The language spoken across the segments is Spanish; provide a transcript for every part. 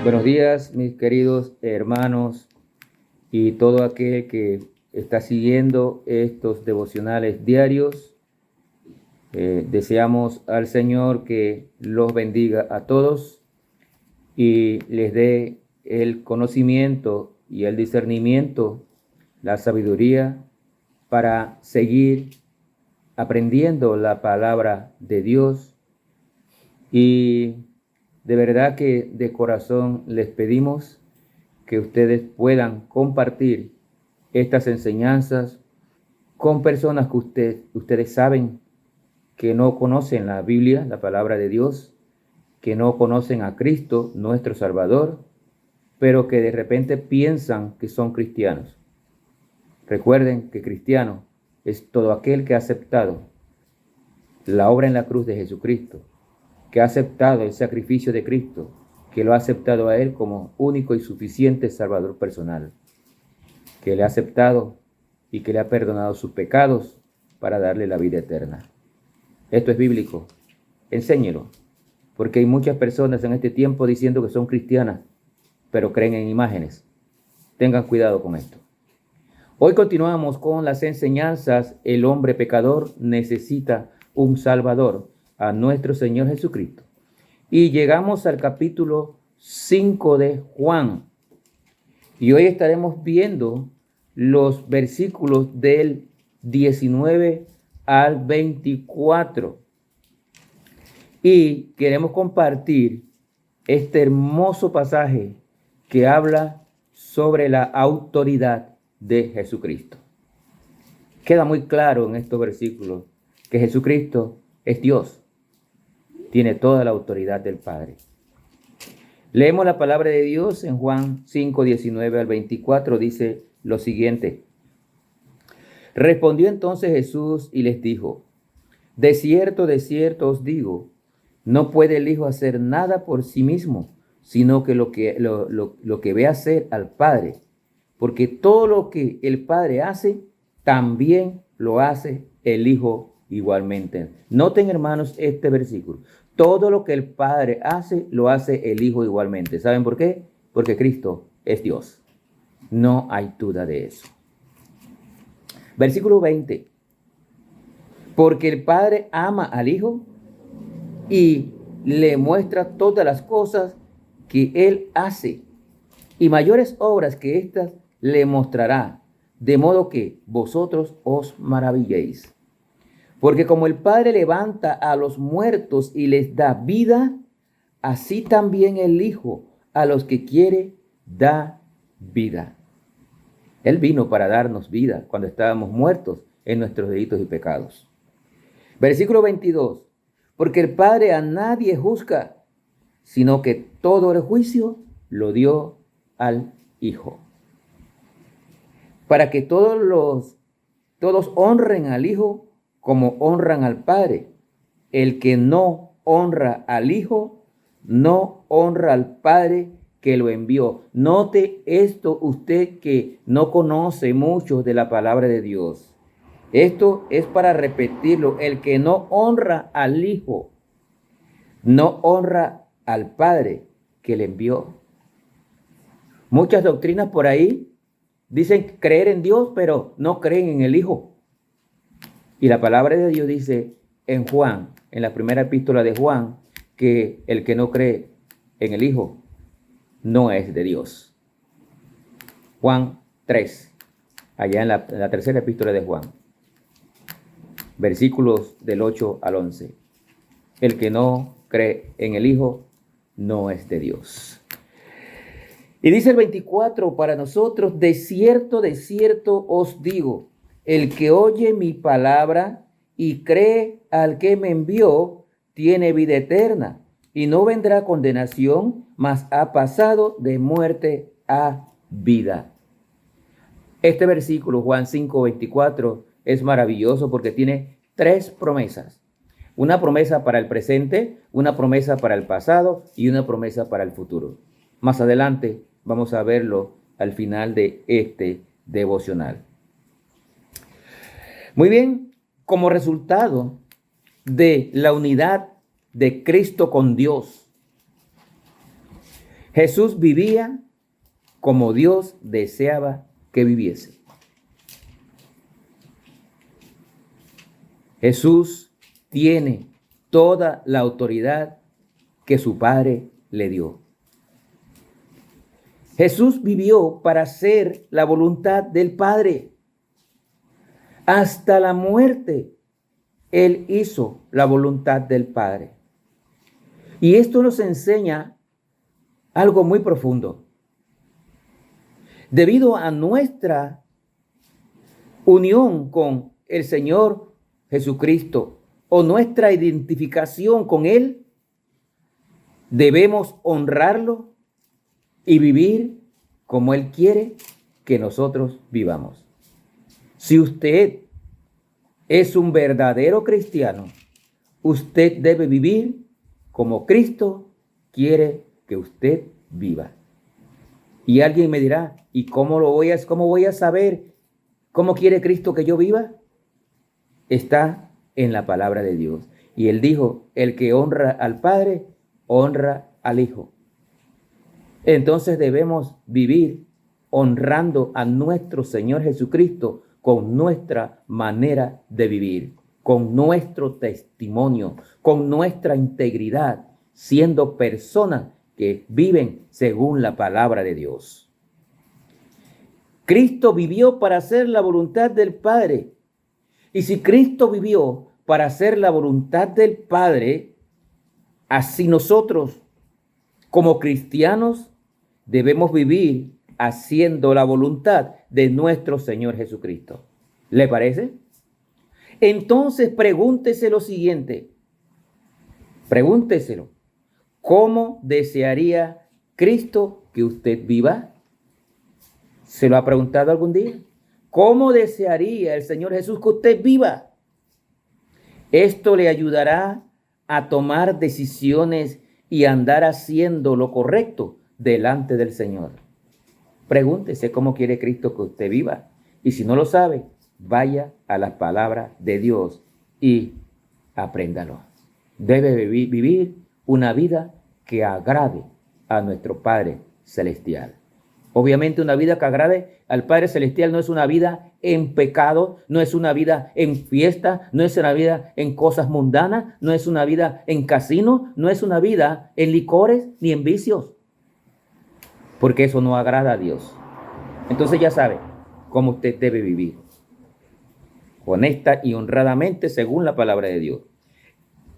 Buenos días, mis queridos hermanos y todo aquel que está siguiendo estos devocionales diarios. Deseamos al Señor que los bendiga a todos y les dé el conocimiento y el discernimiento, la sabiduría para seguir aprendiendo la palabra de Dios. Y de verdad que de corazón les pedimos que ustedes puedan compartir estas enseñanzas con personas que ustedes saben que no conocen la Biblia, la palabra de Dios, que no conocen a Cristo, nuestro Salvador, pero que de repente piensan que son cristianos. Recuerden que cristiano es todo aquel que ha aceptado la obra en la cruz de Jesucristo, que ha aceptado el sacrificio de Cristo, que lo ha aceptado a Él como único y suficiente Salvador personal, que le ha aceptado y que le ha perdonado sus pecados para darle la vida eterna. Esto es bíblico. Enséñelo, porque hay muchas personas en este tiempo diciendo que son cristianas, pero creen en imágenes. Tengan cuidado con esto. Hoy continuamos con las enseñanzas. El hombre pecador necesita un Salvador, a nuestro Señor Jesucristo. Y llegamos al capítulo 5 de Juan. Y hoy estaremos viendo los versículos del 19 al 24. Y queremos compartir este hermoso pasaje que habla sobre la autoridad de Jesucristo. Queda muy claro en estos versículos que Jesucristo es Dios. Tiene toda la autoridad del Padre. Leemos la palabra de Dios en Juan 5, 19 al 24. Dice lo siguiente. Respondió entonces Jesús y les dijo: de cierto os digo, no puede el Hijo hacer nada por sí mismo, sino que lo que ve hacer al Padre. Porque todo lo que el Padre hace, también lo hace el Hijo igualmente. Noten, hermanos, este versículo. Todo lo que el Padre hace, lo hace el Hijo igualmente. ¿Saben por qué? Porque Cristo es Dios. No hay duda de eso. Versículo 20. Porque el Padre ama al Hijo y le muestra todas las cosas que Él hace, y mayores obras que éstas le mostrará, de modo que vosotros os maravilléis. Porque como el Padre levanta a los muertos y les da vida, así también el Hijo a los que quiere da vida. Él vino para darnos vida cuando estábamos muertos en nuestros delitos y pecados. Versículo 22. Porque el Padre a nadie juzga, sino que todo el juicio lo dio al Hijo. Para que todos honren al Hijo como honran al Padre. El que no honra al Hijo, no honra al Padre que lo envió. Note esto usted que no conoce mucho de la palabra de Dios. Esto es para repetirlo. El que no honra al Hijo, no honra al Padre que le envió. Muchas doctrinas por ahí dicen creer en Dios, pero no creen en el Hijo. Y la palabra de Dios dice en Juan, en la primera epístola de Juan, que el que no cree en el Hijo no es de Dios. Juan 3, allá en la tercera epístola de Juan, versículos del 8 al 11. El que no cree en el Hijo no es de Dios. Y dice el 24 para nosotros: de cierto os digo, el que oye mi palabra y cree al que me envió, tiene vida eterna, y no vendrá a condenación, mas ha pasado de muerte a vida. Este versículo, Juan 5, 24, es maravilloso porque tiene tres promesas. Una promesa para el presente, una promesa para el pasado y una promesa para el futuro. Más adelante vamos a verlo al final de este devocional. Muy bien, como resultado de la unidad de Cristo con Dios, Jesús vivía como Dios deseaba que viviese. Jesús tiene toda la autoridad que su Padre le dio. Jesús vivió para hacer la voluntad del Padre. Hasta la muerte, Él hizo la voluntad del Padre. Y esto nos enseña algo muy profundo. Debido a nuestra unión con el Señor Jesucristo o nuestra identificación con Él, debemos honrarlo y vivir como Él quiere que nosotros vivamos. Si usted es un verdadero cristiano, usted debe vivir como Cristo quiere que usted viva. Y alguien me dirá, ¿y cómo voy a saber cómo quiere Cristo que yo viva? Está en la palabra de Dios. Y Él dijo, el que honra al Padre, honra al Hijo. Entonces debemos vivir honrando a nuestro Señor Jesucristo con nuestra manera de vivir, con nuestro testimonio, con nuestra integridad, siendo personas que viven según la palabra de Dios. Cristo vivió para hacer la voluntad del Padre. Y si Cristo vivió para hacer la voluntad del Padre, así nosotros, como cristianos, debemos vivir haciendo la voluntad de nuestro Señor Jesucristo. ¿Le parece? Entonces pregúntese lo siguiente. Pregúnteselo. ¿Cómo desearía Cristo que usted viva? ¿Se lo ha preguntado algún día? ¿Cómo desearía el Señor Jesús que usted viva? Esto le ayudará a tomar decisiones y andar haciendo lo correcto delante del Señor. Pregúntese cómo quiere Cristo que usted viva. Y si no lo sabe, vaya a las palabras de Dios y apréndalo. Debe vivir una vida que agrade a nuestro Padre Celestial. Obviamente una vida que agrade al Padre Celestial no es una vida en pecado, no es una vida en fiesta, no es una vida en cosas mundanas, no es una vida en casino, no es una vida en licores ni en vicios. Porque eso no agrada a Dios. Entonces ya sabe cómo usted debe vivir. Honesta y honradamente según la palabra de Dios.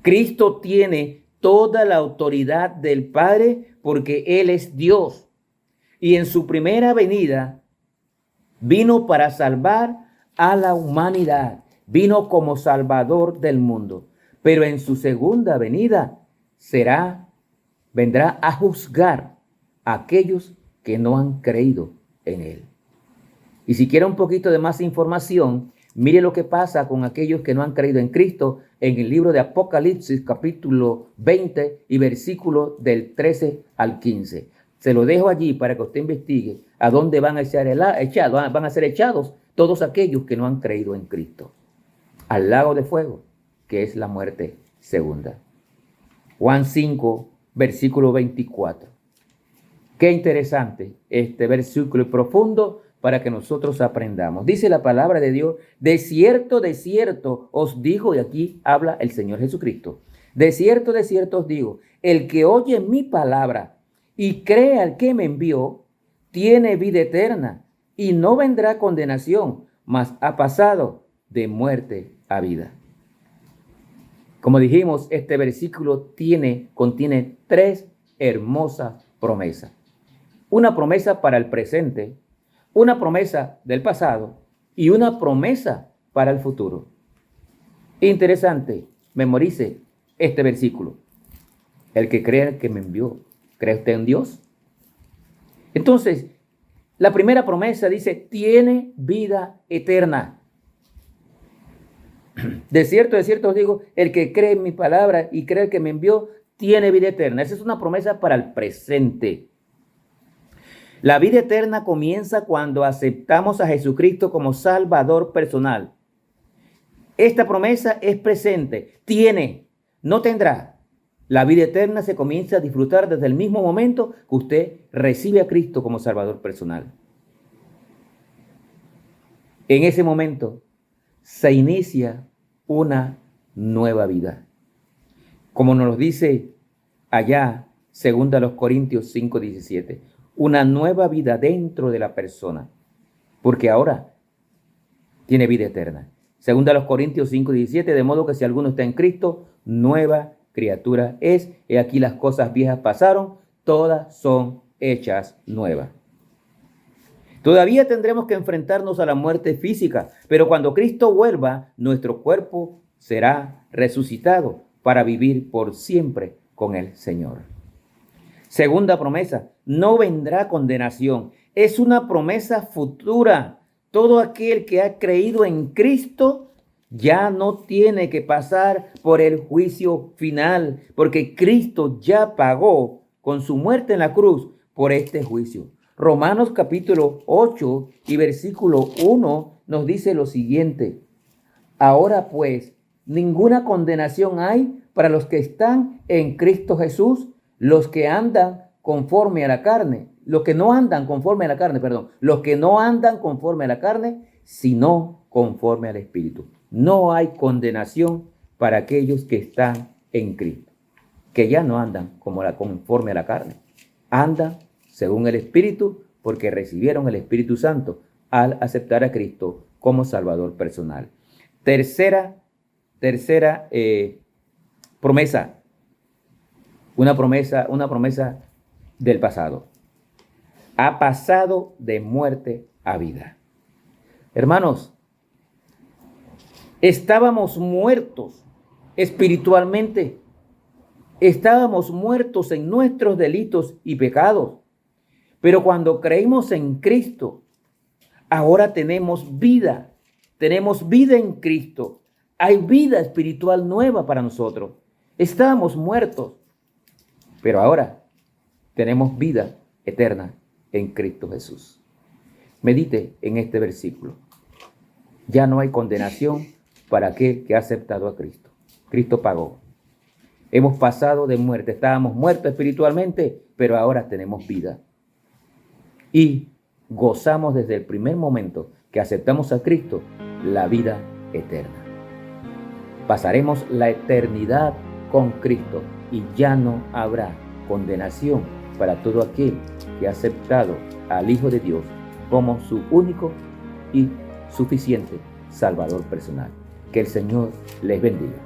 Cristo tiene toda la autoridad del Padre porque Él es Dios. Y en su primera venida vino para salvar a la humanidad. Vino como Salvador del mundo. Pero en su segunda venida vendrá a juzgar a aquellos que no han creído en Él. Y si quiere un poquito de más información, mire lo que pasa con aquellos que no han creído en Cristo en el libro de Apocalipsis, capítulo 20 y versículo del 13 al 15. Se lo dejo allí para que usted investigue a dónde van a ser echados todos aquellos que no han creído en Cristo. Al lago de fuego, que es la muerte segunda. Juan 5, versículo 24. Qué interesante este versículo profundo para que nosotros aprendamos. Dice la palabra de Dios, de cierto os digo, y aquí habla el Señor Jesucristo. De cierto os digo, el que oye mi palabra y cree al que me envió, tiene vida eterna y no vendrá condenación, mas ha pasado de muerte a vida. Como dijimos, este versículo contiene tres hermosas promesas. Una promesa para el presente, una promesa del pasado y una promesa para el futuro. Interesante, memorice este versículo. El que cree que me envió, ¿cree usted en Dios? Entonces, la primera promesa dice, tiene vida eterna. De cierto os digo, el que cree en mi palabra y cree que me envió, tiene vida eterna. Esa es una promesa para el presente. La vida eterna comienza cuando aceptamos a Jesucristo como Salvador personal. Esta promesa es presente. Tiene, no tendrá. La vida eterna se comienza a disfrutar desde el mismo momento que usted recibe a Cristo como Salvador personal. En ese momento se inicia una nueva vida. Como nos lo dice allá, 2 Corintios 5:17, una nueva vida dentro de la persona, porque ahora tiene vida eterna. 2 Corintios 5:17, de modo que si alguno está en Cristo, nueva criatura es. He aquí las cosas viejas pasaron, todas son hechas nuevas. Todavía tendremos que enfrentarnos a la muerte física, pero cuando Cristo vuelva, nuestro cuerpo será resucitado para vivir por siempre con el Señor. Segunda promesa, no vendrá condenación. Es una promesa futura. Todo aquel que ha creído en Cristo ya no tiene que pasar por el juicio final, porque Cristo ya pagó con su muerte en la cruz por este juicio. Romanos capítulo 8 y versículo 1 nos dice lo siguiente: ahora pues, ninguna condenación hay para los que están en Cristo Jesús, los que andan conforme a la carne, los que no andan conforme a la carne, sino conforme al Espíritu. No hay condenación para aquellos que están en Cristo, que ya no andan conforme a la carne, andan según el Espíritu, porque recibieron el Espíritu Santo al aceptar a Cristo como Salvador personal. Tercera promesa, una promesa del pasado. Ha pasado de muerte a vida. Hermanos, estábamos muertos espiritualmente. Estábamos muertos en nuestros delitos y pecados. Pero cuando creímos en Cristo, ahora tenemos vida. Tenemos vida en Cristo. Hay vida espiritual nueva para nosotros. Estábamos muertos, pero ahora tenemos vida eterna en Cristo Jesús. Medite en este versículo. Ya no hay condenación para aquel que ha aceptado a Cristo. Cristo pagó. Hemos pasado de muerte. Estábamos muertos espiritualmente, pero ahora tenemos vida. Y gozamos desde el primer momento que aceptamos a Cristo la vida eterna. Pasaremos la eternidad con Cristo y ya no habrá condenación para todo aquel que ha aceptado al Hijo de Dios como su único y suficiente Salvador personal. Que el Señor les bendiga.